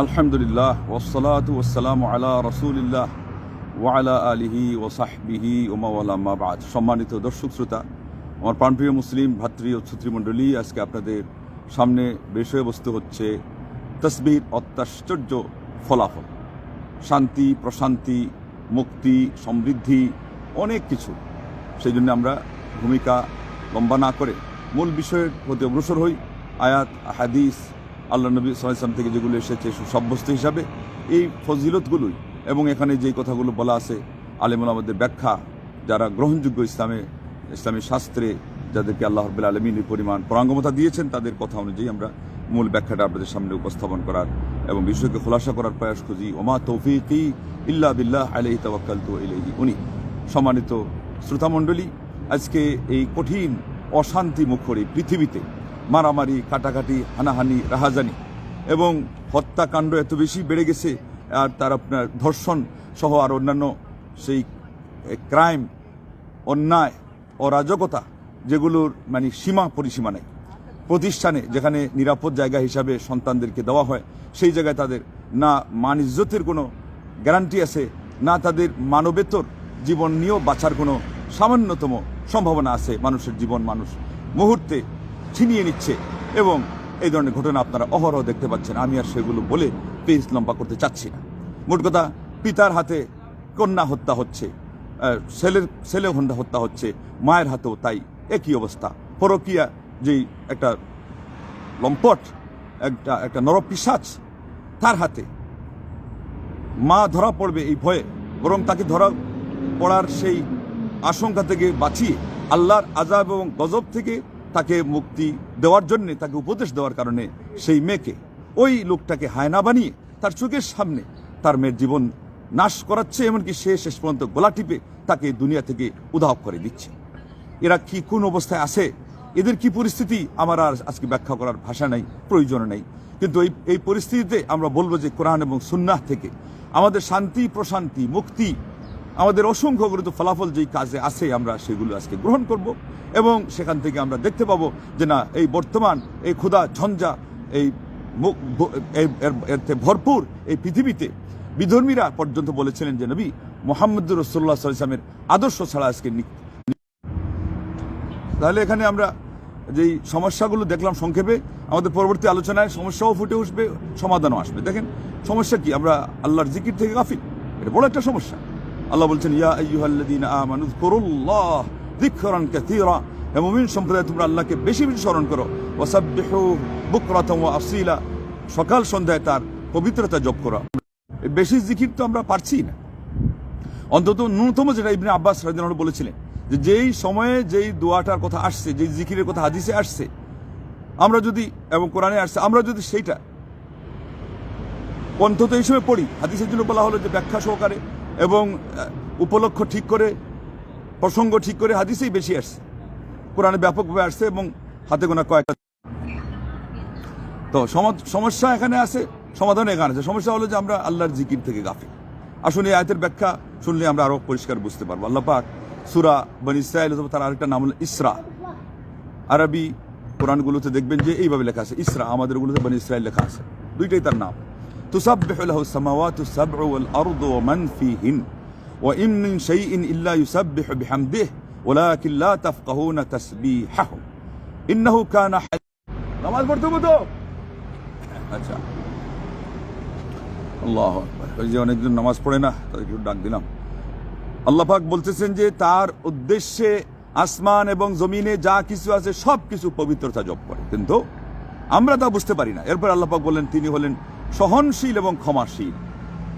আলহামদুলিল্লাহ ওয়াসসালাতু ওয়াসসালামু আলা রাসূলিল্লাহ ওয়া আলা আলিহি ওয়া সাহবিহি ওয়া মাওয়ালা মা বাদ। সম্মানিত দর্শক শ্রোতা, আমার প্রাণপ্রিয় মুসলিম ভাতৃ ও শ্রোতৃমণ্ডলী, আজকে আপনাদের সামনে বিষয়বস্তু হচ্ছে তাসবিহর অত্যাশ্চর্য ফলাফল, শান্তি, প্রশান্তি, মুক্তি, সমৃদ্ধি, অনেক কিছু। সেই জন্য আমরা ভূমিকা লম্বা না করে মূল বিষয়ের প্রতি অগ্রসর হই। আয়াত, হাদিস, আল্লাহ নবী সাল্লাল্লাহু আলাইহি ওয়াসাল্লাম থেকে যেগুলো এসেছে সুসাব্যস্ত হিসাবে এই ফজিলতগুলোই এবং এখানে যেই কথাগুলো বলা আছে আলেমুল আমাদের ব্যাখ্যা, যারা গ্রহণযোগ্য ইসলামী শাস্ত্রে যাদেরকে আল্লাহ রাব্বুল আলামিন পরিমাণ পারঙ্গমতা দিয়েছেন, তাদের কথা অনুযায়ী আমরা মূল ব্যাখ্যাটা আপনাদের সামনে উপস্থাপন করার এবং বিষয়কে খোলাসা করার প্রয়াস খুঁজি। ওমা তৌফিকি ইল্লা বিল্লাহ আলাইহি তাওয়াক্কালতু ওয়া ইলাইহি উনীব। সম্মানিত শ্রোতামণ্ডলী, আজকে এই কঠিন অশান্তি মুখর এই পৃথিবীতে মারামারি, কাটাকাটি, হানাহানি, রাহাজানি এবং হত্যাকাণ্ড এত বেশি বেড়ে গেছে, আর তার আপনার ধর্ষণ সহ আর অন্যান্য সেই ক্রাইম, অন্যায়, অরাজকতা, যেগুলোর মানে সীমা পরিসীমা নেই। প্রতিষ্ঠানে যেখানে নিরাপদ জায়গা হিসাবে সন্তানদেরকে দেওয়া হয়, সেই জায়গায় তাদের না মান ইজ্জতের কোনো গ্যারান্টি আছে, না তাদের মানবেতর জীবন নিয়েও বাঁচার কোনো সামান্যতম সম্ভাবনা আছে। মানুষের জীবন মানুষ মুহূর্তে ছিনিয়ে নিচ্ছে এবং এই ধরনের ঘটনা আপনারা অহরহ দেখতে পাচ্ছেন। আমি আর সেগুলো বলে পেজ লম্বা করতে চাচ্ছি না। মোট কথা, পিতার হাতে কন্যা হত্যা হচ্ছে, ছেলে হত্যা হচ্ছে, মায়ের হাতেও তাই একই অবস্থা। পরকীয়া যেই একটা লম্পট, একটা নরপিশাচ, তার হাতে মা ধরা পড়বে এই ভয়ে, বরং তাকে ধরা পড়ার সেই আশঙ্কা থেকে বাঁচিয়ে আল্লাহর আযাব এবং গজব থেকে তাকে মুক্তি দেওয়ার জন্য, তাকে উপদেশ দেওয়ার কারণে সেই মেয়েকে, ওই লোকটাকে হায়না বানিয়ে তার চোখের সামনে তার মেয়ের জীবন নাশ করাচ্ছে, এমনকি সে শেষ পর্যন্ত গলা টিপে তাকে দুনিয়া থেকে উধাও করে দিচ্ছে। এরা কি কোন অবস্থায় আছে, এদের কি পরিস্থিতি, আমার আর আজকে ব্যাখ্যা করার ভাষা নাই, প্রয়োজন নেই। কিন্তু এই পরিস্থিতিতে আমরা বলবো যে কোরআন এবং সুন্নাহ থেকে আমাদের শান্তি, প্রশান্তি, মুক্তি, আমাদের অসংখ্য গুরুত্ব ফলাফল যেই কাজে আছে, আমরা সেগুলো আজকে গ্রহণ করব এবং সেখান থেকে আমরা দেখতে পাবো যে না, এই বর্তমান এই ক্ষুধা ঝঞ্ঝা, এই ভরপুর এই পৃথিবীতে বিধর্মীরা পর্যন্ত বলেছিলেন যে নবী মুহাম্মদুর রাসূলুল্লাহ সাল্লাল্লাহু আলাইহি ওয়াসাল্লামের আদর্শ ছাড়া আজকে। তাহলে এখানে আমরা যেই সমস্যাগুলো দেখলাম সংক্ষেপে, আমাদের পরবর্তী আলোচনায় সমস্যাও ফুটে উঠবে, সমাধানও আসবে। দেখেন সমস্যা কি, আমরা আল্লাহর জিকির থেকে গাফিল, এটা বড় একটা সমস্যা। আল্লাহ বলছেন, ইয়া আইয়ুহাল্লাযীনা আমানু যকুরুল্লাহ যিকরান কাসীরা, হে মুমিন সম্প্রদায় তোমরা আল্লাহকে বেশি বেশি স্মরণ করো, ওয়াসাব্বিহু বুকরাতান ওয়া আসীলা, সকাল সন্ধ্যায় তার পবিত্রতা জপ করো। বেশি জিকির তো আমরা পারছি না, অন্তত ন্যূনতম যেটা ইবনে আব্বাস রাদিয়াল্লাহু আনহু বলেছিলেন যে যেই সময়ে যেই দোয়াটার কথা আসছে, যেই জিকিরের কথা হাদিসে আসছে, আমরা যদি, এবং কোরআনে আসছে, আমরা যদি সেইটা অন্তত এই সময় পড়ি, হাদিসের জন্য বলা হলো যে ব্যাখ্যা সহকারে এবং উপলক্ষ ঠিক করে, প্রসঙ্গ ঠিক করে, হাদিসেই বেশি আসছে, কোরআনে ব্যাপকভাবে আসছে এবং হাতে গোনা কয়েকটা। তো সমস্যা এখানে আছে, সমাধান এখানে আছে। সমস্যা হলো যে আমরা আল্লাহর জিকির থেকে গাফিল। আসুন এই আয়াতের ব্যাখ্যা শুনলে আমরা আরো পরিষ্কার বুঝতে পারবো। আল্লাহ পাক সূরা বনী ইসরাঈল, অথবা তার আরেকটা নাম হলো ইসরা, আরবি কোরআনগুলোতে দেখবেন যে এইভাবে লেখা আছে ইসরা, আমাদেরগুলোতে বনী ইসরাঈল লেখা আছে, দুইটাই তার নাম। তুসাব্বিহু লাহু সামাওয়াতু সাবউ ওয়াল আরদু ওয়া মান ফীহিন ওয়া ইন মিন শাইইন ইল্লা ইউসাব্বিহু বিহামদিহি ওয়ালাকিন লা তাফকাহুনা তাসবিহাহু ইন্নাহু কানা। নামাজ পড়তে তো আচ্ছা, আল্লাহু আকবার। ওই যে অনেকজন নামাজ পড়ে না, তাদেরকে ডাক দিলাম। আল্লাহ পাক বলতেছেন যে তার উদ্দেশ্যে আসমান এবং জমিনে যা কিছু আছে সব কিছু পবিত্রতা জপ করে, কিন্তু আমরা তা বুঝতে পারি না। এরপর আল্লাহ পাক বললেন তিনি হলেন সহনশীল এবং ক্ষমাশীল।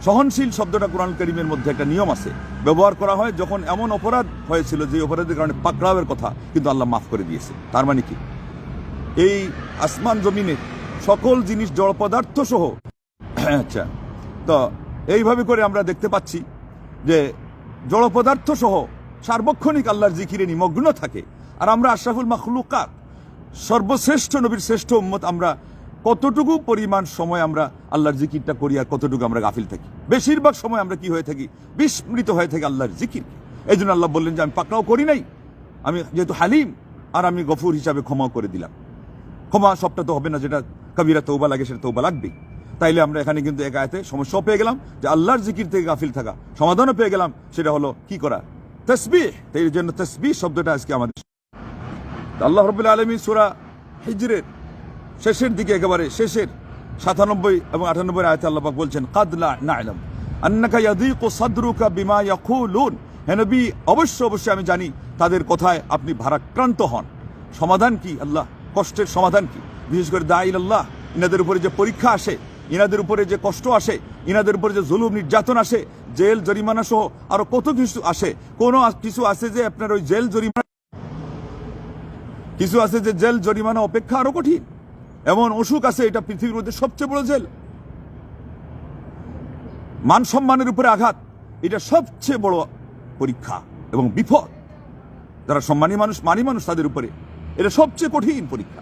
সহনশীল শব্দটা কোরআন কারীমের মধ্যে একটা নিয়ম আছে, ব্যবহার করা হয় যখন এমন অপরাধ হয়েছিল যে অপরাধের কারণে পাকড়াওয়ের কথা, কিন্তু আল্লাহ মাফ করে দিয়েছে। তার মানে কি, এই আসমান জমিনের সকল জিনিস, জড় পদার্থ সহ, আচ্ছা, তো এইভাবে করে আমরা দেখতে পাচ্ছি যে জড় পদার্থ সহ সার্বক্ষণিক আল্লাহর জিকিরে নিমগ্ন থাকে। আর আমরা আশরাফুল মাখলুকাত, সর্বশ্রেষ্ঠ নবীর শ্রেষ্ঠ উম্মত, আমরা কতটুকু পরিমাণ সময় আমরা আল্লাহর জিকিরটা করি আর কতটুকু আমরা গাফিল থাকি। বেশিরভাগ সময় আমরা কি হয়ে থাকি, বিস্মৃত হয়ে থাকি আল্লাহর জিকির। এই জন্য আল্লাহ বললেন যে আমি পাকড়াও করি নাই, আমি যেহেতু হালিম আর আমি গফুর হিসাবে ক্ষমাও করে দিলাম। ক্ষমা সবটা তো হবে না, যেটা কবিরা তৌবা লাগে সেটা তৌবা লাগবেই। তাইলে আমরা এখানে কিন্তু এক আয়াতে সমস্যাও পেয়ে গেলাম যে আল্লাহর জিকির থেকে গাফিল থাকা, সমাধানও পেয়ে গেলাম, সেটা হলো কি করা, তাসবিহ। তাই এই জন্য তাসবিহ শব্দটা আজকে আমাদের আল্লাহ রাব্বুল আলামিন সূরা হিজরের শেষের দিকে, একেবারে শেষের 97 এবং 98 আয়াতে আল্লাহ পাক বলছেন, কাদ লা না'লাম আন্নাকা ইয়াযীকু সাদরুকা বিমা ইয়াকুলুন। হে নবী, অবশ্যই আমি জানি তাদের কথায় আপনি ভারাক্রান্ত হন। সমাধান কি? আল্লাহ কষ্টের সমাধান কি? বিশেষ করে দাঈল আল্লাহ, ইনাদের উপরে যে পরীক্ষা আসে, ইনাদের উপরে যে কষ্ট আসে, ইনাদের উপরে যে জুলুম নির্যাতন আসে, জেল জরিমানা সহ আরো কত কিছু আসে। কোনো কিছু আছে যে আপনার ওই জেল জরিমানা, কিছু আছে যে জেল জরিমানা অপেক্ষা আরো কঠিন। এমন অসুখ আছে, এটা পৃথিবীর মধ্যে সবচেয়ে বড় জেল। মান সম্মানের উপরে আঘাত, এটা সবচেয়ে বড় পরীক্ষা এবং বিপদ। যারা সম্মানী মানুষ, মানি মানুষ, তাদের উপরে এটা সবচেয়ে কঠিন পরীক্ষা।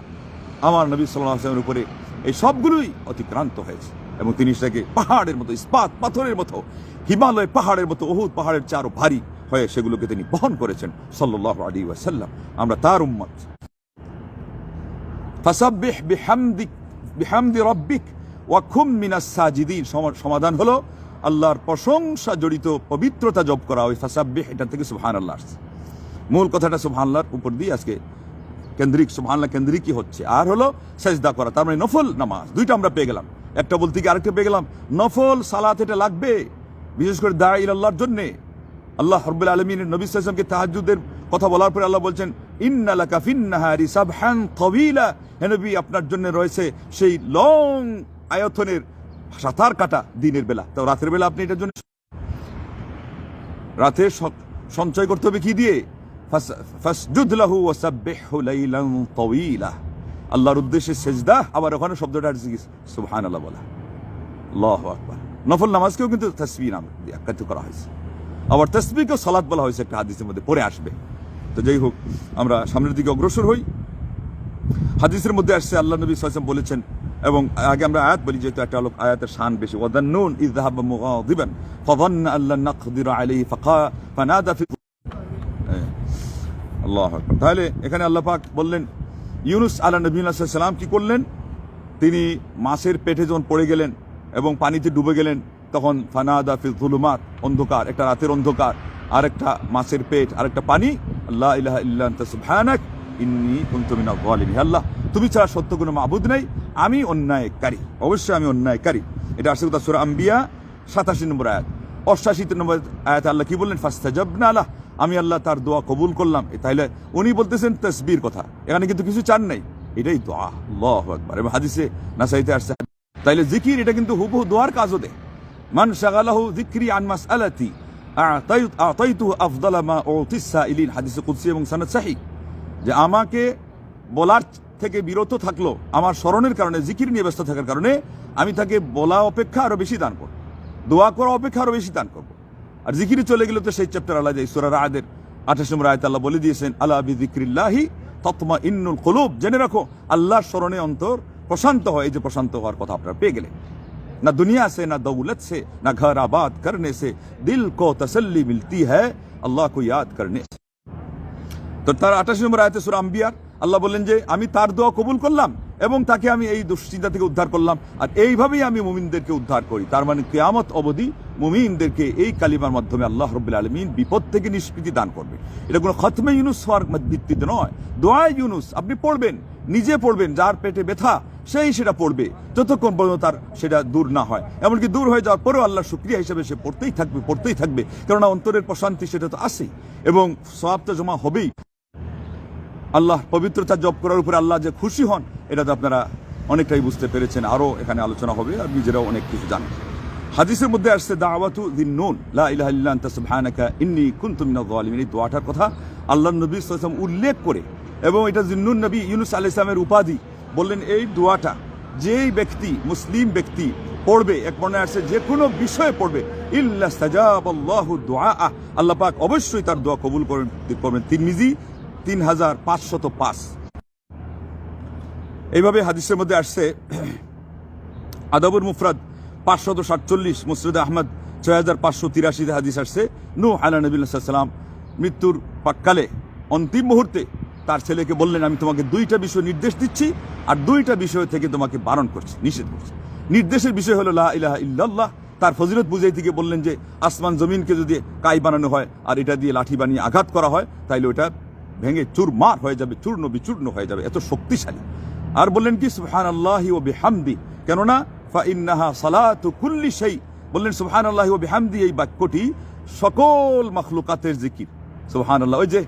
আমার নবী সাল্লাল্লাহু আলাইহি ওয়াসাল্লামের উপরে এই সবগুলোই অতিক্রান্ত হয়েছে এবং তিনি সেটাকে পাহাড়ের মতো, ইস্পাত পাথরের মতো, হিমালয় পাহাড়ের মতো, উহুদ পাহাড়ের চেয়ে আরো ভারী হয়ে সেগুলোকে তিনি বহন করেছেন সাল্লাল্লাহু আলাইহি ওয়াসাল্লাম। আমরা তার উম্মত। ফাসাব্বিহ বিহামদি রাব্বিক ওয়া কুম মিনাস সাজিদিন। সমাধান হলো আল্লাহর প্রশংসা জড়িত পবিত্রতা জপ করা। ওই ফাসাব্বিহ, এটা থেকে সুবহানাল্লাহ আসছে। মূল কথাটা সুবহানাল্লাহর উপর দিয়ে আজকে কেন্দ্রিক, সুবহানাল্লাহ কেন্দ্রিকই হচ্ছে। আর হলো সেজদা করা, তার মানে নফল নামাজ। দুইটা আমরা পেয়ে গেলাম, একটা বলতে গিয়ে আরেকটা পেয়ে গেলাম। নফল সালাত এটা লাগবে, বিশেষ করে দাঈ ইলাল্লাহর জন্য। আল্লাহ রাব্বুল আলামিনের নবী সাল্লাল্লাহু আলাইহি ওয়াসাল্লামকে তাহাজ্জুদের কথা বলার পরে আল্লাহ বলছেন, ইন্না লাকা ফিন নাহারি সাবহান তাওয়িলা। হে নবী, আপনার জন্য রয়েছে সেই লং আয়তনের সাঁতার কাটা দিনের বেলা। তো রাতের বেলা আপনি এটার জন্য রাতে সঞ্চয় করতে হবে কি দিয়ে? ফাসজুদ লাহু ওয়াসাব্বিহু লাইলান তাওয়িলা। আল্লাহর উদ্দেশ্যে সেজদা, আবার ওখানে শব্দটা সুবহানাল্লাহ বলা, আল্লাহু আকবার। নফল নামাজকেও কিন্তু তাসবিহ নামে আখ্যায়িত করা হয়েছে, আবার তাসবিহকেও সালাত বলা হয়েছে একটা হাদিসের মধ্যে, পরে আসবে। তো যাই হোক, আমরা সামনের দিকে অগ্রসর হই। হাদিসের মধ্যে আসছে আল্লাহ নবী সাল্লাল্লাহু আলাইহি ওয়াসাল্লাম বলেছেন, এবং আগে আমরা আয়াত বলি যেহেতু একটা লোক আয়াতের শান বেশি। ওয়াদান্নুন ইয যাহাবা মুগাদিবান ফাযান্না আল্লা নাকদির আলাইহি ফানাদা ফি। আল্লাহু আকবার। তাহলে এখানে আল্লাহ পাক বললেন, ইউনুস আলাইহিস নবী সাল্লাম কি করলেন? তিনি মাছের পেটে যখন পড়ে গেলেন এবং পানিতে ডুবে গেলেন, তখন ফানাদা ফি যুলুমাত, অন্ধকার, একটা রাতের অন্ধকার, আরেকটা মাছের পেট, আরেকটা পানি, লা ইলাহা ইল্লা আনতা সুবহানাক ইন্নী কুনতু মিনাজ জালিমিন। আল্লাহ, তুমি ছাড়া সত্য কোনো মাবুদ নেই, আমি অন্যায়কারী, অবশ্যই আমি অন্যায়কারী। এটা আসছে সূরা আম্বিয়া 87 নম্বর আয়াত। 88 নম্বর আয়াত আল্লাহ কি বললেন? ফাস্তাজাবনা লাহ, আমি আল্লাহ তার দোয়া কবুল করলাম। তাইলে উনি বলতেছেন তাসবিহর কথা, এখানে কিন্তু কিছু চান নাই, এটাই দোয়া। আল্লাহু আকবার। এবং হাদিসে নাসাইতে আসছে, তাইলে জিকির এটা কিন্তু হুবহু দোয়ার কাজও দেয়। মান শাগালাহু যিকরি আন মাসআলাতি আতাইতুহু আফদালা মা উতিস সাইলিন। হাদিসে কুদসি এবং সনদ সহিহ, যে আমাকে বলার থেকে বিরত থাকলো আমার স্মরণের কারণে, জিকির নিয়ে ব্যস্ত থাকার কারণে, আমি তাকে বলা অপেক্ষা আরো বেশি দান করব, দোয়া করা অপেক্ষা আরো বেশি দান করব। আর জিকিরে চলে গেলে তো সেই চ্যাপ্টার আলাদা। সূরা রা'দের 28 নম্বর আয়াতে আল্লাহ বলে দিয়েছেন, আলা বিযিকরিল্লাহি তাতমাইন্নুল কুলুব। জেনে রাখো, আল্লাহর স্মরণে অন্তর প্রশান্ত হয়। এই যে প্রশান্ত হওয়ার কথা আপনারা পেয়ে গেলেন। না দুনিয়া से, ना दौलत से, ना घर आबाद करने से, दिल को तसल्ली मिलती है अल्लाह को याद करने से। তো তার 28 নম্বর আয়াতে সূরা আম্বিয়ার আল্লাহ বললেন যে আমি তার দোয়া কবুল করলাম এবং তাকে আমি এই দুশ্চিন্তা থেকে উদ্ধার করলাম। আর এইভাবেই আমি মুমিনদেরকে উদ্ধার করি। তার মানে কিয়ামত অবধি মুমিনদেরকে এই কালিমার মাধ্যমে আল্লাহ রাব্বুল আলামিন বিপদ থেকে নিষ্কৃতি দান করবে। এটা কোনো খতমে ইউনুস হওয়ার ভিত্তিতে নয়, দোয়া ইউনুস আপনি পড়বেন, নিজে পড়বেন, যার পেটে ব্যথা সেই সেটা পড়বে যতক্ষণ পর্যন্ত তার সেটা দূর না হয়। এমনকি দূর হয়ে যাওয়ার পরেও আল্লাহর শুকরিয়া হিসেবে সে পড়তেই থাকবে, কেননা অন্তরের প্রশান্তি সেটা তো আসেই এবং সওয়াব তো জমা হবেই। আল্লাহ পবিত্রতা জপ করার উপরে আল্লাহ যে খুশি হন, এটা তো আপনারা অনেকটাই বুঝতে পেরেছেন। আরো এখানে আলোচনা হবে, আর নিজেরাও অনেক কিছু জানেন। হাদিসের মধ্যে আসছে দাওয়াতু যিন্নুন লা ইলাহা ইল্লা আনতা সুবহানাকা ইন্নী কুনতু মিনাজ জালিমিন। এই দোয়াটার কথা আল্লাহ নবী সাল্লাল্লাহু আলাইহি ওয়াসাল্লাম উল্লেখ করে, এবং এটা যিন্নুন নবী ইউনুস আলাইহিস সালামের উপাধি, বললেন এই দোয়াটা যেই ব্যক্তি, মুসলিম ব্যক্তি পড়বে, এক বর্ণনায় আসছে যে কোনো বিষয়ে পড়বে, ইল্লা স্তাজাবাল্লাহু দুআআ, আল্লাহ পাক অবশ্যই তার দোয়া কবুল করবেন। তিরমিজি 3505। এইভাবে হাদিসের মধ্যে আসছে আদাবুল মুফরাদ 547, মুসনাদে আহমদ 6583 হাদিস আসছে, নূহ আলাইহিস নবী সাল্লাল্লাহু মৃত্যুর পাককালে অন্তিম মুহূর্তে তার ছেলেকে বললেন, আমি তোমাকে দুইটা বিষয় নির্দেশ দিচ্ছি আর দুইটা বিষয় থেকে তোমাকে বারণ করছি, নিষেধ করছি। নির্দেশের বিষয় হলো লা ইলাহা ইল্লাল্লাহ। তার ফজিলত বুঝাই থেকে বললেন যে আসমান জমিনকে যদি কাই বানানো হয় আর এটা দিয়ে লাঠি বানিয়ে আঘাত করা হয় তাইলে ওটা ভেঙে চুরমার হয়ে যাবে, চূর্ণ বিচূর্ণ হয়ে যাবে, এত শক্তিশালী। আর বললেন কি সুবহানাল্লাহি ওয়া বিহামদি, কেননা ফাইন্নাহা সালাতু কুল্লি শাই। বললেন সুবহানাল্লাহি ওয়া বিহামদি, এই বাক্যটি সকল মাখলুকাতের জিকির। সুবহানাল্লাহ, ওই যে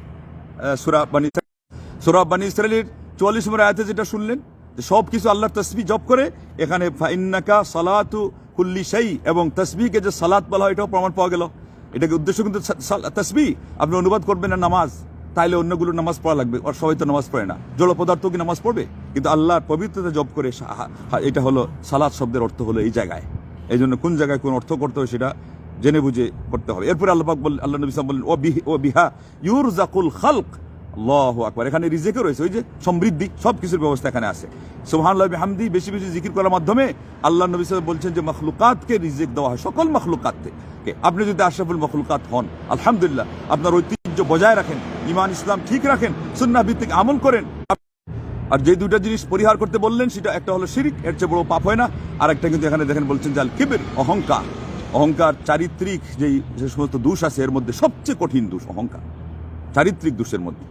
সূরা বানী ইসরাঈলের 44 নম্বর আয়াতে যেটা শুনলেন যে সব কিছু আল্লাহর তাসবিহ জপ করে, এখানে ফাইন্নাকা সালাতু কুল্লি শাই এবং তাসবিহকে যে সালাত বলা হয় এটাও প্রমাণ পাওয়া গেল। এটাকে উদ্দেশ্য কিন্তু তাসবিহ, আপনি অনুবাদ করবেন না নামাজ, তাইলে অন্যগুলো নামাজ পড়া লাগবে, আর সবাই তো নামাজ পড়ে না। জড় পদার্থ কি নামাজ পড়বে? কিন্তু আল্লাহর পবিত্রতা জপ করে, এটা হলো সালাত শব্দের অর্থ হলো এই জায়গায়। এই জন্য কোন জায়গায় কোন অর্থ করতে হবে সেটা জেনে বুঝে করতে হবে। এরপরে আল্লাহ পাক বললেন, আল্লাহ নবী সাল্লাল্লাহু আলাইহি ওয়াসাল্লাম বললেন ও বিহা ইউরজাকুল খালক। আল্লাহু আকবার, এখানে রিজিকও রয়েছে, ওই যে সমৃদ্ধি, সব কিছুর ব্যবস্থা এখানে আছে। সুবহানাল্লাহ বিহামদি বেশি বেশি জিকির করার মাধ্যমে আল্লাহ নবী সাল্লাল্লাহু আলাইহি ওয়াসাল্লাম বলছেন যে মাখলুকাতকে রিজিক দেওয়া হয়, সকল মাখলুকাতকে। আপনি যদি আশরাফুল মাখলুকাত হন, আলহামদুলিল্লাহ, আপনার ঐতিহ্য বজায় রাখেন, ঈমান ইসলাম ঠিক রাখেন, সুন্নাহ ভিত্তিক আমল করেন। আর যে দুইটা জিনিস পরিহার করতে বললেন সেটা একটা হলো শিরক, এর চেয়ে বড় পাপ হয় না। আর একটা কিন্তু এখানে দেখেন বলছেন যে আল কিবর, অহংকার। অহংকার চারিত্রিক যে সমস্ত দোষ আছে এর মধ্যে সবচেয়ে কঠিন দোষ অহংকার, চারিত্রিক দোষের মধ্যে।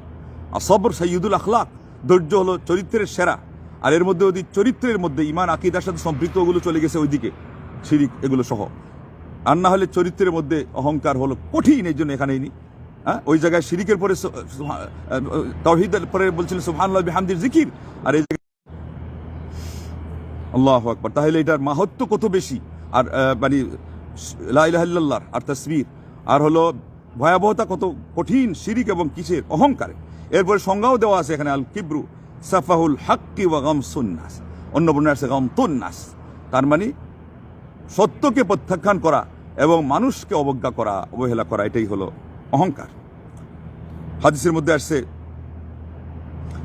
আর সবর সাইয়্যিদুল আখলাক, ধৈর্য হলো চরিত্রের সেরা। আর এর মধ্যে ওই চরিত্রের মধ্যে ঈমান আকীদার সাথে সম্পৃক্ত ওগুলো চলে গেছে ওইদিকে, শিরক এগুলো সহ। আর না হলে চরিত্রের মধ্যে অহংকার হলো কঠিন, এই জন্য এখানে নি। হ্যাঁ, ওই জায়গায় শিরিকের পরে তাওহীদের পরে বলছিলেন সুবহানাল্লাহ বিহামদির জিকির, আর এই জায়গায় আল্লাহু আকবার। তাহলে এটার মাহাত্ম্য কত বেশি, আর মানে লা ইলাহা ইল্লাল্লাহ আর তাসবিহ, আর হলো ভয়াবহতা কত কঠিন শিরিক এবং কিসের, অহংকারে। এরপরে সংজ্ঞাও দেওয়া আছে এখানে, আল কিবরু সাফাহুল হাক্কি ওয়া গামসুন নাস, অন্য বর্ণনা আছে গামতুন নাস, তার মানে সত্যকে প্রত্যাখ্যান করা এবং মানুষকে অবজ্ঞা করা, অবহেলা করা, এটাই হলো অহংকার। হাদিসের মধ্যে আসছে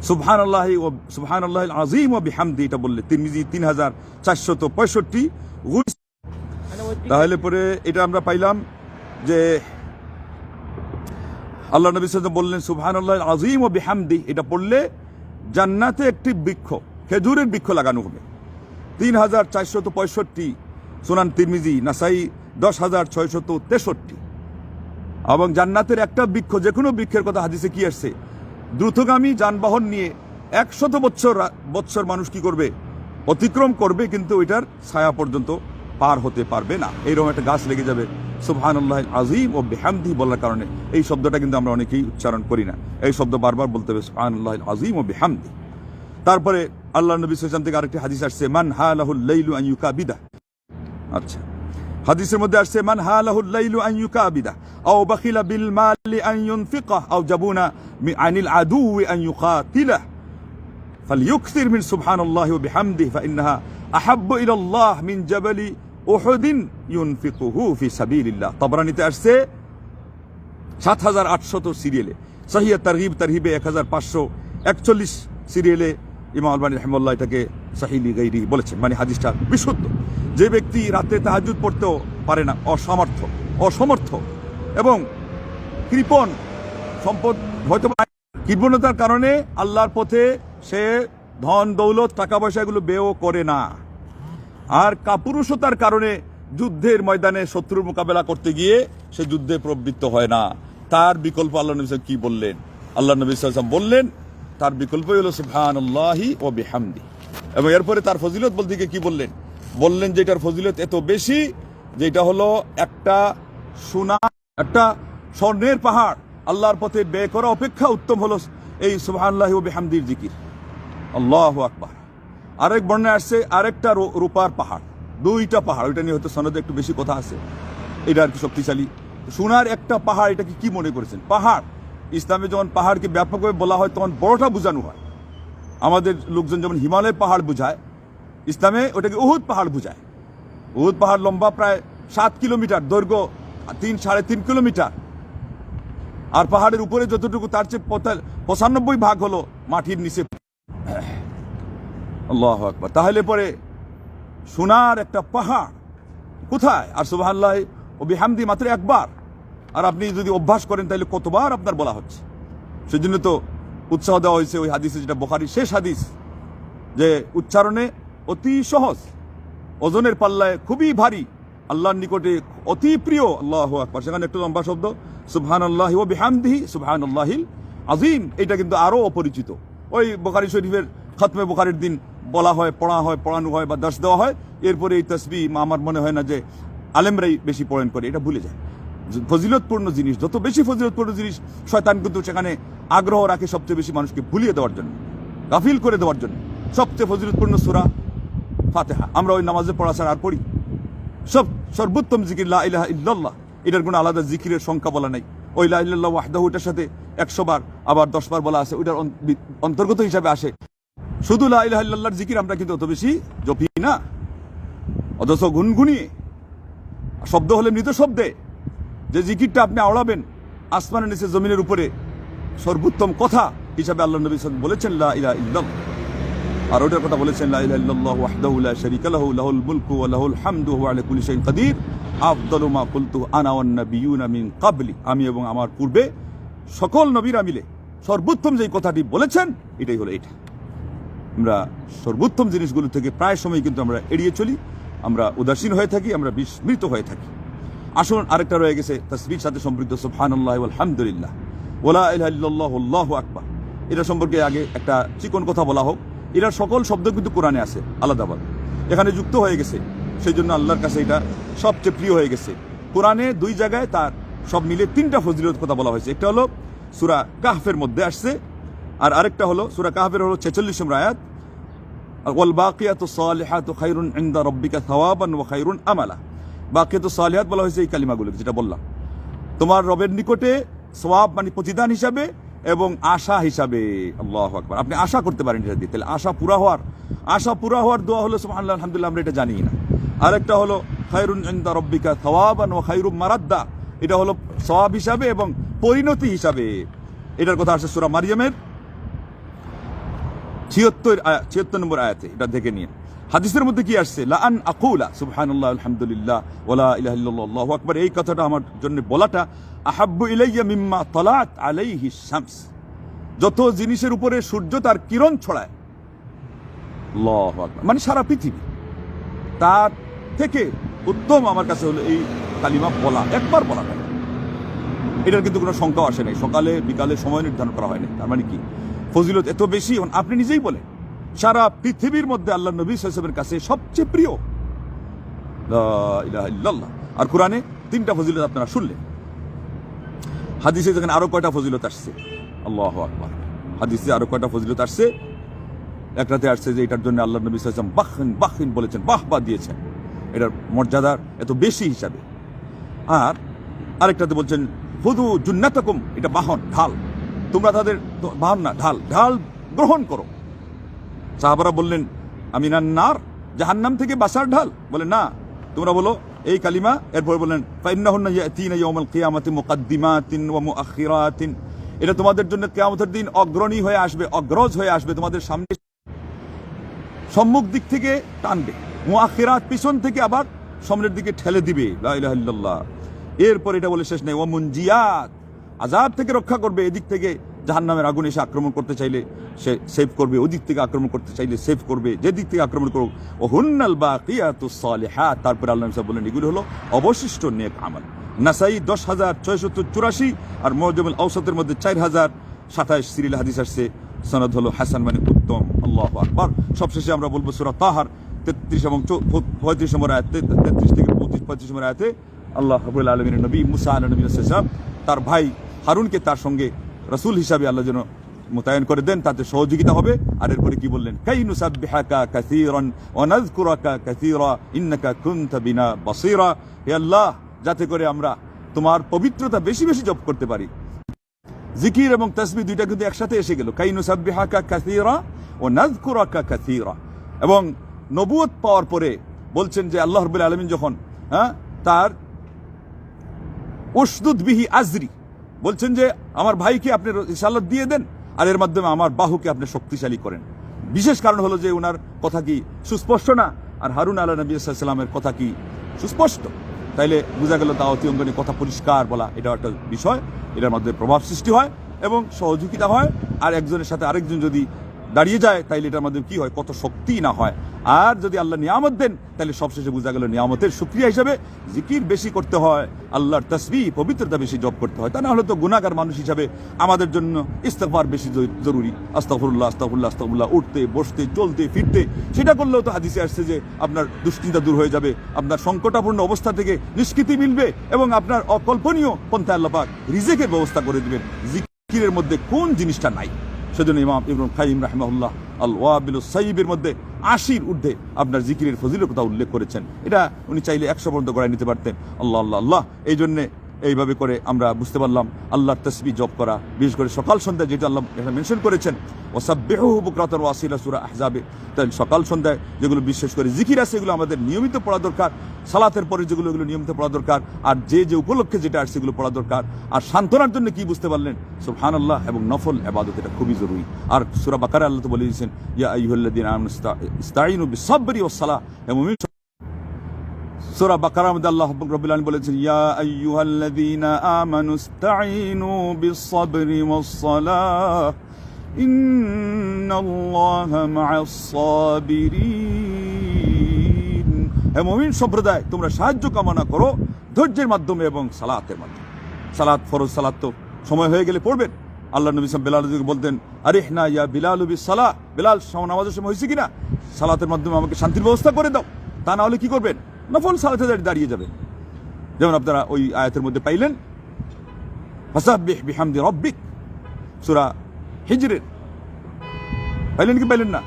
সুবহানাল্লাহিল আযীম ওয়া বিহামদি, এটা বললে তিরমিজি 3465। তাহলে পরে এটা আমরা পাইলাম যে আল্লাহ নবী সাল্লাল্লাহু আলাইহি ওয়াসাল্লাম বললেন সুবহানাল্লাহিল আযীম ওয়া বিহামদি, এটা পড়লে জান্নাতে একটি বৃক্ষ, খেজুরের বৃক্ষ লাগানো হবে। 3465, সুনান তিরমিজি, নাসাই 10663। এবং জান্নাতের একটা বৃক্ষ, যে কোনো বৃক্ষের কথা হাদিসে কি আসছে, দ্রুতগামী যানবাহন নিয়ে 100 বৎসর মানুষ কি করবে, অতিক্রম করবে, কিন্তু ওইটার ছায়া পর্যন্ত পার হতে পারবে না। এইরকম একটা গাছ লেগে যাবে সুবহানাল্লাহিল আযীম ও বিহামদি বলার কারণে। এই শব্দটা কিন্তু আমরা অনেকেই উচ্চারণ করি না, এই শব্দ বারবার বলতে হবে সুবহানাল্লাহিল আযীম ও বিহামদি। তারপরে আল্লাহ নবী সাল্লাল্লাহু আলাইহি ওয়াসাল্লাম থেকে আরেকটি হাদিস আসছে, মান হালাহুল লাইলু আন ইউকাবিদা। আচ্ছা, হাদিসের মধ্যে আসছে মান হালাহুল লাইলু আন ইউকাবিদা আও বাখিলা বিল মালি আন ইউনফিকা আও জাবুনা আনিল আদুই আন ইউকাতিলা ফালইউকসির মিন সুবহানাল্লাহি ওয়া বিহামদিহি ফাইন্নাহা আহাব্বু ইলাল্লাহ মিন জাবালি উহুদিন ইউনফিকুহু ফি সাবিলিল্লাহ। তাবরানীতে আসছে 7800 সিরিয়ালে, সহিহ তারগিবে 1541 সিরিয়ালে ইমাম আলবানী রাহিমাহুল্লাহ এটাকে সহিহ লিগাইরি বলেছেন, মানে হাদিসটা বিশুদ্ধ। যে ব্যক্তি রাতে তাহাজ্জুদ পড়তেও পারে না, অসমর্থ এবং কৃপণ, সম্পদ হয়তো কৃপণতার কারণে আল্লাহর পথে সে ধন দৌলত টাকা পয়সা এগুলো ব্যয় করে না, আর কাপুরুষতার কারণে যুদ্ধের ময়দানে শত্রুর মোকাবেলা করতে গিয়ে সে যুদ্ধে প্রবৃত্ত হয় না, তার বিকল্প আল্লাহ নবী সাল্লাল্লাহু আলাইহি ওয়াসাল্লাম কি বললেন? আল্লাহ নবী সাল্লাল্লাহু আলাইহি ওয়াসাল্লাম বললেন তার বিকল্পই হলো সুবহানাল্লাহি ওয়া বিহামদি। এবং এরপরে তার ফজিলত বলতে গিয়ে কি বললেন যে এটার ফজিলত এত বেশি যে এটা হলো একটা স্বর্ণের পাহাড়, আল্লাহর পথে ব্যয় করা অপেক্ষা উত্তম হলো এই সুবহানাল্লাহি ওয়া বিহামদির জিকির। আল্লাহু আকবার। আরেক বর্ণনায় আসছে আরেকটা রূপার পাহাড়, দুইটা পাহাড়, ওইটা নিয়ে হয়তো সনদে একটু বেশি কথা আছে, এটা আর কি শক্তিশালী। সোনার একটা পাহাড়, এটাকে কি মনে করেছেন? পাহাড়। ইসলামে যখন পাহাড়কে ব্যাপকভাবে বলা হয় তখন বড়টা বোঝানো হয়। আমাদের লোকজন যেমন হিমালয় পাহাড় বোঝায়, ইসলামে ওটাকে উহুদ পাহাড় বোঝায়। উহুদ পাহাড় লম্বা প্রায় 7 কিলোমিটার, দৈর্ঘ্য 3-3.5 কিলোমিটার, আর পাহাড়ের উপরে যতটুকু তার চেয়ে 95% হলো মাটির নিচে। আল্লাহু আকবার। তাহলে পরে সোনার একটা পাহাড় কোথায়? আর সুবহানাল্লাহি ওয়া বিহামদি মাত্র একবার, আর আপনি যদি অভ্যাস করেন তাহলে কতবার আপনার বলা হচ্ছে। সেজন্য তো উৎসাহ দেওয়া হয়েছে ওই হাদিসে, যেটা বুখারীর শেষ হাদিস, যে উচ্চারণে অতি সহজ, ওজনের পাল্লায় খুবই ভারী, আল্লাহর নিকটে অতি প্রিয়। আল্লাহু আকবার, সেখানে একটু লম্বা শব্দ সুবহানাল্লাহি ওয়া বিহামদিহি সুবহানাল্লাহিল আযীম, এটা কিন্তু আরো অপরিচিত। ওই বুখারী শরীফের খতমে বুখারীর দিন বলা হয়, পড়ানো হয় বা দর্শ দেওয়া হয়, এরপরে এই তাসবিহ আমার মনে হয় না যে আলেমরাই বেশি পড়েন করে, এটা ভুলে যায়। ফজিলতপূর্ণ জিনিস, যত বেশি ফজিলতপূর্ণ জিনিস, শয়তান কিন্তু সেখানে আগ্রহ রাখে সবচেয়ে বেশি মানুষকে ভুলিয়ে দেওয়ার জন্য, গাফিল করে দেওয়ার জন্য। সবচেয়ে ফজিলতপূর্ণ সূরা ফাতিহা, আমরা ওই নামাজে পড়া ছাড়া আর পড়ি। সর্বোত্তম জিকির লা ইলাহা ইল্লাল্লাহ, এটার কোনো আলাদা জিকিরের সংখ্যা বলা নাই। ওই লা ইলাহা ইল্লাল্লাহ ওয়াহদাহু, এটার সাথে 100 বার আবার 10 বার বলা আছে, ওইটার অন্তর্গত হিসাবে আসে। শুধু লা ইলাহা ইল্লাল্লাহর জিকির আমরা কিন্তু অত বেশি জপি না, অথচ গুনগুনিয়ে শব্দ হলে মৃত শব্দে যে জিকিরটা আপনি আওড়াবেন আসমানের নিচে জমিনের উপরে, সর্বোত্তম কথা হিসাবে আল্লাহ নবী সাল্লাল্লাহু আলাইহি ওয়াসাল্লাম বলেছেন লা ইলাহা ইল্লাল্লাহ। আর ওটার কথা বলেছেন লা ইলাহা ইল্লাল্লাহু ওয়াহদাহু লা শারীকা লাহু লাহুল মুলকু ওয়া লাহুল হামদু ওয়া হুয়া আলা কুল্লি শাইইন কাদির আফদালু মা কুলতু আনা ওয়ান নাবিয়্যুনা মিন ক্বাবলি, আমি এবং আমার পূর্বে সকল নবীরা মিলে সর্বোত্তম যেই কথাটি বলেছেন এটাই হলো এটা। আমরা সর্বোত্তম জিনিসগুলো থেকে প্রায় সময় কিন্তু আমরা এড়িয়ে চলি, আমরা উদাসীন হয়ে থাকি, আমরা বিস্মৃত হয়ে থাকি। আসুন, আরেকটা রয়ে গেছে তাসবিহর সাথে সম্পৃক্ত সুবহানাল্লাহি ওয়াল হামদুলিল্লাহ ওয়া লা ইলাহা ইল্লাল্লাহু আল্লাহু আকবার। এটা সম্পর্কে আগে একটা চিকন কথা বলা হোক। এটার সকল শব্দ কিন্তু কোরআনে আছে আলাদাভাবে, এখানে যুক্ত হয়ে গেছে, সেই জন্য আল্লাহর কাছে এটা সবচেয়ে প্রিয় হয়ে গেছে। কোরআনে 2 জায়গায় তার সব মিলে 3টা ফজিলত কথা বলা হয়েছে। একটা হলো সূরা কাহফের মধ্যে আসছে, আর আরেকটা হলো সূরা কাহফের হলো 46 নম্বর আয়াত, ওয়াল বাকিয়াতুস সালিহাতু খায়রুন ইনদা রাব্বিকা সাওয়াবান ওয়া খায়রুন আমালা। বাকিয়াতুস সালিহাত বলা হয়েছে এই কালিমাগুলো যেটা বললাম, তোমার রবের নিকটে সওয়াব মানে প্রতিদান হিসাবে এবং আশা হিসাবে। আল্লাহু আকবার, আপনি আশা করতে পারেন এটা দিয়ে, তাহলে আশা পুরা হওয়ার দোয়া হলো সুবহানাল্লাহ আলহামদুলিল্লাহ, আমরা এটা জানি না। আরেকটা হলো খায়রুন ইনদা রাব্বিকা সাওয়াবান ওয়া খায়রুম মারাদ্দা, এটা হলো সওয়াব হিসাবে এবং পরিণতি হিসাবে। এটার কথা আসছে সূরা মারইয়ামের 76 নম্বর আয়াতে, এটা দেখে নিয়ে। হাদিসের মধ্যে কি আসছে, লা আন আকুলা সুবহানাল্লাহ আলহামদুলিল্লাহ ওয়া লা ইলাহা ইল্লাল্লাহ আল্লাহু আকবার, এই কথাটা আমার জন্য বলাটা আহাব্বু ইলাইয়া মিম্মা তালাত আলাইহি শামস, যত জিনিসের উপরে সূর্য তার কিরণ ছড়ায়, আল্লাহু আকবার, মানে সারা পৃথিবী, তার থেকে উত্তম আমার কাছে হলো এই কালিমা বলা, একবার বলা হয়। এটার কিন্তু কোনো সংখ্যা আসে নাই, সকালে বিকালে সময় নির্ধারণ করা হয়নি। তার মানে কি ফজিলত এত বেশি, আপনি নিজেই বলেন সারা পৃথিবীর মধ্যে আল্লাহ নবী সাল্লাল্লাহু আলাইহি ওয়াসাল্লামের কাছে সবচেয়ে প্রিয় লা ইলাহা ইল্লাল্লাহ। আর কোরআনে 3টা ফজিলত আপনারা শুনলেন, হাদিসে যেখানে আরো কয়টা ফজিলত আসছে, আল্লাহু আকবার, হাদিসে আরো কয়টা ফজিলত আসছে। একটাতে আসছে যে এটার জন্য আল্লাহ নবী সাল্লাল্লাহু আলাইহি ওয়াসাল্লাম বাখিন বলেছেন, বাহবা দিয়েছেন, এটার মর্যাদার এত বেশি হিসাবে। আর আরেকটাতে বলছেন হুদু জুন্নাতাকুম, এটা বাহন, ঢাল, তোমরা তাদের বাহন না, ঢাল গ্রহণ করো। সাহাবারা বললেন আমিনান নার, জাহান্নাম থেকে বাঁচার ঢাল, বলে না, তোমরা বলো এই কালিমা। এরপর বললেন ফাইন্নাহুন্না ইয়াতিনা ইয়াউমাল কিয়ামাতি মুকাদ্দিমাতিন ওয়া মুআখিরাতিন, এটা তোমাদের জন্য কিয়ামতের দিন অগ্রণী হয়ে আসবে, অগ্রজ হয়ে আসবে, তোমাদের সামনে সম্মুখ দিক থেকে টানবে, মুআখিরাত পিছন থেকে আবার সামনের দিকে ঠেলে দিবে, লা ইলাহা ইল্লাল্লাহ। এরপর এটা বলে শেষ নেই, ওয়া মুনজিয়াত, আযাব থেকে রক্ষা করবে, এদিক থেকে জাহান্নামের আগুন এসে আক্রমণ করতে চাইলে সে সেভ করবে, ওদিক থেকে আক্রমণ করতে চাইলে সেভ করবে, যেদিক থেকে আক্রমণ করুক। ও হুন্নাল বাকিয়াতুস সালিহাত, তারপরে আল্লাহ সাহেব বললেন এগুলো হলো অবশিষ্ট নেক আমল। নাসাই 10,684 আর মুআজামুল আওসাতের মধ্যে 4,027 সিরিয়াল হাদিস আসছে, সনদ হলো হাসান, মানে উত্তম। আল্লাহু আকবার। সবশেষে আমরা বলবো সূরা তাহার 33 এবং 35 নম্বর আয়াত, 33 থেকে 35 নম্বর আয়াতে আল্লাহ রাব্বুল আলামিনের নবী মুসা আলাইহিস সালাম তার ভাই হারুনকে তার সঙ্গে রাসূল হিসাবে আল্লাহ যেন মোতায়েন করে দেন, তাতে সহযোগিতা হবে। আর এরপরে কি বললেন, কাই নুসাব্বিহাকা কাসীরান ওয়া নাযকুরাকা কাসীরা ইন্নাকা কুনতা বিনা বাসীরা, হে আল্লাহ, যাতে করে আমরা তোমার পবিত্রতা বেশি বেশি জপ করতে পারি। জিকির এবং তাসবিহ দুইটা কিন্তু একসাথে এসে গেল, কাই নুসাব্বিহাকা কাসীরা ওয়া নাযকুরাকা কাসীরা। এবং নবুয়ত পাওয়ার পরে বলছেন যে আল্লাহ রাব্বুল আলামিন যখন তার উশদুদ বিহি আজরি বলছেন যে আমার ভাইকে আপনি রিসালাত দিয়ে দেন, আর এর মাধ্যমে আমার বাহুকে আপনি শক্তিশালী করেন। বিশেষ কারণ হলো যে ওনার কথা কি সুস্পষ্ট না, আর হারুন আলাইহিস নবী সাল্লাল্লাহু আলাইহি ওয়াসাল্লামের কথা কি সুস্পষ্ট। তাইলে বোঝা গেল দাওয়াতি অঙ্গনে কথা পরিষ্কার বলা এটা একটা বিষয়, এটার মধ্যে প্রভাব সৃষ্টি হয় এবং সহযোগিতা হয়। আর একজনের সাথে আরেকজন যদি দাঁড়িয়ে যায়, তাইলে এটার মাধ্যমে কি হয়, কত শক্তি না হয়। আর যদি আল্লাহ নিয়ামত দেন, তাহলে সবশেষে বোঝা গেল নিয়ামতের শুকরিয়া হিসাবে জিকির বেশি করতে হয়, আল্লাহর তাসবিহ পবিত্রতা বেশি জপ করতে হয়। তা না হলে তো গুনাহগার মানুষ হিসাবে আমাদের জন্য ইস্তিগফার বেশি জরুরি। আস্তাগফিরুল্লাহ আস্তাগফিরুল্লাহ আস্তাগফিরুল্লাহ, উঠতে বসতে চলতে ফিরতে, সেটা করলেও তো হাদিসে আসছে যে আপনার দুশ্চিন্তা দূর হয়ে যাবে, আপনার সংকটাপূর্ণ অবস্থা থেকে নিষ্কৃতি মিলবে এবং আপনার অকল্পনীয় পন্থায় আল্লাহ পাক রিজিকের ব্যবস্থা করে দিবেন। জিকিরের মধ্যে কোন জিনিসটা নাই? সেজন্য ইমাম ইবনুল কাইয়িম রাহিমাহুল্লাহ আল ওয়াবিলুস সাইয়্যিবের মধ্যে ৮০-র ঊর্ধ্বে আপনার জিকিরের ফজিলতের কথা উল্লেখ করেছেন। এটা উনি চাইলে ১০০ পর্যন্ত গড়ায় নিতে পারতেন। আল্লাহ আল্লাহ আল্লাহ। এই জন্যে এইভাবে করে আমরা বুঝতে পারলাম আল্লাহর তাসবিহ জপ করা, বিশেষ করে সকাল সন্ধ্যায়, যেটা আল্লাহ এখানে মেনশন করেছেন, ওয়াসাব্বিহুহু বুকরাতান ওয়া আসীলা, সূরা আহজাবে। তাই সকাল সন্ধ্যায় যেগুলো বিশেষ করে জিকির আছে, এগুলো আমাদের নিয়মিত পড়া দরকার। সালাতের পরে যেগুলো, এগুলো নিয়মিত পড়া দরকার। আর যে যে উপলক্ষে যেটা আসছে, এগুলো পড়া দরকার। আর সান্ত্বনার জন্য কি বুঝতে পারলেন, সুবহানাল্লাহ এবং নফল ইবাদত, এটা খুবই জরুরি। আর সূরা বাকারা আল্লাহ তো বলে দিয়েছেন, ইয়া আইয়ুহাল্লাযীনা আমানু ইসতাঈনু বিস-সাবরি ওয়াস-সালাহ। এবং সূরা বাকারার মধ্যে আল্লাহ রাব্বুল আলামিন বলেছেন, ইয়া আইয়ুহাল্লাযীনা আমানু ইসতাঈনু বিস-সাবরি ওয়াস-সালাহ ইন্নাল্লাহা মা'আস-সাবিরিন। হে মুমিন সম্প্রদায়, তোমরা সাহায্য কামনা করো ধৈর্যের মাধ্যমে এবং সালাতের মাধ্যমে। সালাত, ফরজ সালাত তো সময় হয়ে গেলে পড়বেন। আল্লাহ নবী সাল্লাল্লাহু আলাইহি ওয়াসাল্লাম বলতেন, আরিহনা ইয়া বিলালু বিস-সালাহ, বিলাল নামাজের সময় হয়েছে কিনা, সালাতের মাধ্যমে আমাকে শান্তির ব্যবস্থা করে দাও। তা না হলে কি করবেন, নফল সালাতে দাঁড়িয়ে যাবেন। যেমন আপনারা ওই আয়াতের মধ্যে পাইলেন, ফাসাব্বিহ বিহামদি রাব্বিক, সূরা হিজরের, পাইলেন কি পাইলেন না?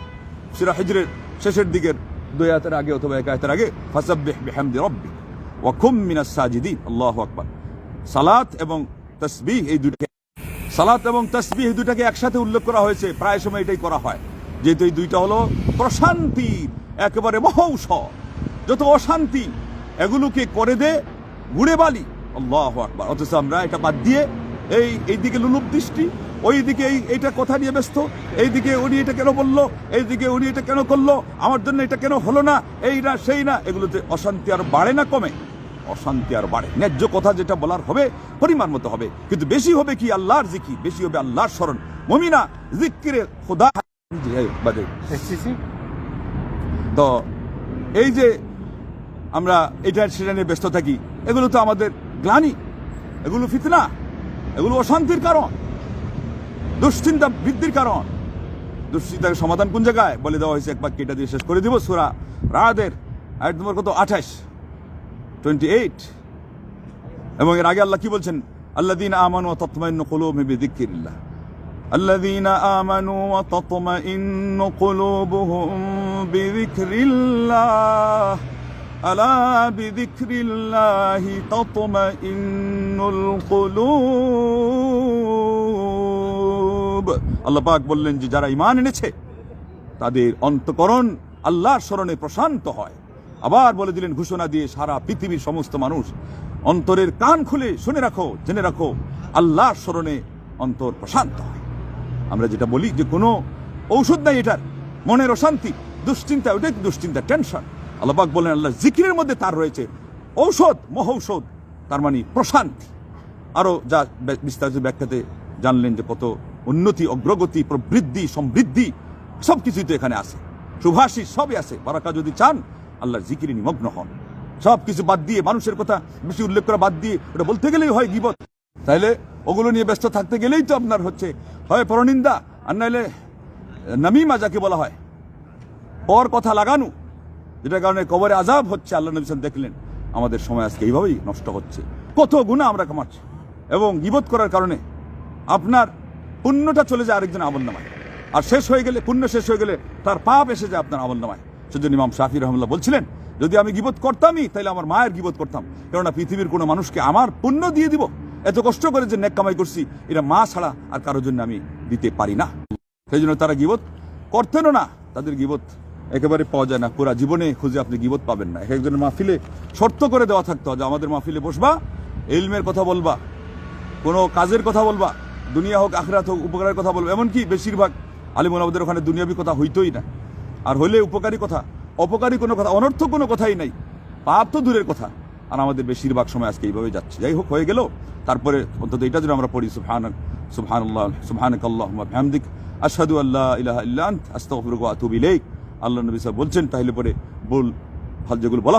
সূরা হিজরের শেষের দিকের ২ আয়াতের আগে অথবা ১ আয়াতের আগে, ফাসাব্বিহ বিহামদি রাব্বিক ওয়া কুম মিনাস সাজিদিন। আল্লাহু আকবার। সালাত এবং তাসবিহ, এই দুইটাকে, সালাত এবং তাসবিহ এই দুইটাকে একসাথে উল্লেখ করা হয়েছে। প্রায় সময় এটাই করা হয়, যেহেতু এই দুইটা হলো প্রশান্তির একেবারে মহৌষধ। যত অশান্তি এগুলোকে করে দে ঘুরে বালি। আল্লাহু আকবার। অথচ আমরা এটা বাদ দিয়ে এইদিকে লুলুপ দৃষ্টি, ওইদিকে এইটা কথা নিয়ে ব্যস্ত, এইদিকে উনি এটা কেন বললো, এইদিকে উনি এটা কেন করলো, আমার জন্য এটা কেন হলো না, এই না সেই না। এগুলোতে অশান্তি আর বাড়ে না কমে? অশান্তি আর বাড়ে। ন্যায্য কথা যেটা বলার হবে পরিমাণ মতো হবে, কিন্তু বেশি হবে কি আল্লাহর জিকির, বেশি হবে আল্লাহর স্মরণ। মুমিনা জিকিরে খোদা। তো এই যে আমরা এটা সেটা নিয়ে ব্যস্ত থাকি, এগুলো তো আমাদের গ্লানি, এগুলো ফিতনা, এগুলো অশান্তির কারণ, দুশ্চিন্তা বৃদ্ধির কারণ। দুশ্চিন্তার সমাধান কোন জায়গায় বলে দেওয়া হয়েছে, এক বাক্যে এটা দিয়ে শেষ করে দিব। সূরা রাদের আয়াত নম্বর কত, 28 এবং এর আগে আল্লাহ কি বলছেন, আল্লাযীনা আমানু ওয়া তাতমাইন্নু কুলুবুহুম বিযিকরিল্লাহ, আল্লাযীনা আমানু ওয়া তাতমাইন্নু কুলুবুহুম বিযিকরিল্লাহ, আলা বিযিকরিল্লাহি তাতমাইন্নুল কুলুব। আল্লাহ পাক বললেন যে যারা ঈমান এনেছে তাদের অন্তঃকরণ আল্লাহর স্মরণে প্রশান্ত হয়। আবার বলে দিলেন ঘোষণা দিয়ে, সারা পৃথিবীর সমস্ত মানুষ অন্তরের কান খুলে শুনে রাখো, জেনে রাখো, আল্লাহর স্মরণে অন্তর প্রশান্ত হয়। আমরা যেটা বলি যে কোনো ঔষধ নাই এটার, মনের অশান্তি, দুশ্চিন্তা, ওটাই দুশ্চিন্তা, টেনশন। আল্লাহ পাক বলেন আল্লাহ জিকিরের মধ্যে তার রয়েছে ঔষধ, মহৌষধ, তার মানে প্রশান্তি। আরো যা বিস্তারিত ব্যাখ্যাতে জানলেন যে কত উন্নতি, অগ্রগতি, প্রবৃদ্ধি, সমৃদ্ধি সবকিছুই তো এখানে আছে, সুভাষিস সবই আছে। বারাকা যদি চান আল্লাহর জিকিরে নিমগ্ন হন, সব কিছু বাদ দিয়ে, মানুষের কথা বেশি উল্লেখ করা বাদ দিয়ে, ওটা বলতে গেলেই হয় গীবত। তাইলে ওগুলো নিয়ে ব্যস্ত থাকতে গেলেই তো আপনার হচ্ছে হয় পরনিন্দা, আর নাইলে নামিমা যাকে বলা হয়, পর কথা লাগানো, যেটার কারণে কবরে আযাব হচ্ছে। আল্লাহ নবী সাল্লাল্লাহু আলাইহি ওয়াসাল্লাম দেখলেন আমাদের সময় আজকে এইভাবেই নষ্ট হচ্ছে, কত গুনাহ আমরা কামাচ্ছি। এবং গীবত করার কারণে আপনার পুণ্যটা চলে যায় আরেকজন আমলনামায়, আর শেষ হয়ে গেলে, পুণ্য শেষ হয়ে গেলে তার পাপ এসে যায় আপনার আমলনামায়। সেজন্য ইমাম শাফি রাহমাতুল্লাহ বলছিলেন, যদি আমি গীবত করতামই তাহলে আমার মায়ের গীবত করতাম, কেননা পৃথিবীর কোনো মানুষকে আমার পুণ্য দিয়ে দিব, এত কষ্ট করে যে নেক কামাই করছি, এটা মা ছাড়া আর কারোর জন্য আমি দিতে পারি না। সেই জন্য তারা গীবত করতেনও না, তাদের গীবত একেবারে পাওয়া যায় না, পুরা জীবনে খুঁজে আপনি গীবত পাবেন না। এক একজনের মাহফিলে শর্ত করে দেওয়া থাকতো যে আমাদের মাহফিলে বসবা, ইলমের কথা বলবা, কোনো কাজের কথা বলবা, দুনিয়া হোক আখিরাত হোক, উপকারের কথা বলবা। এমনকি বেশিরভাগ আলিম ওলামাদের ওখানে দুনিয়াবি কথা হইতোই না, আর হইলে উপকারী কথা, অপকারী কোনো কথা, অনর্থক কোনো কথাই নাই, পাপ তো দূরের কথা। আর আমাদের বেশিরভাগ সময় আজকে এইভাবে যাচ্ছে। যাই হোক, হয়ে গেল, তারপরে অন্তত এটা যদি আমরা পড়ি, সুবহানাল্লাহ সুবহানাকাল্লাহুম্মা বিহামদিক আশহাদু আল্লা ইলাহা ইল্লা আনতা আস্তাগফিরুকা ওয়া আতুবু ইলাইক। আল্লাহ নবী সাহেব বলছেন, তাহলে পরে যেগুলো বলা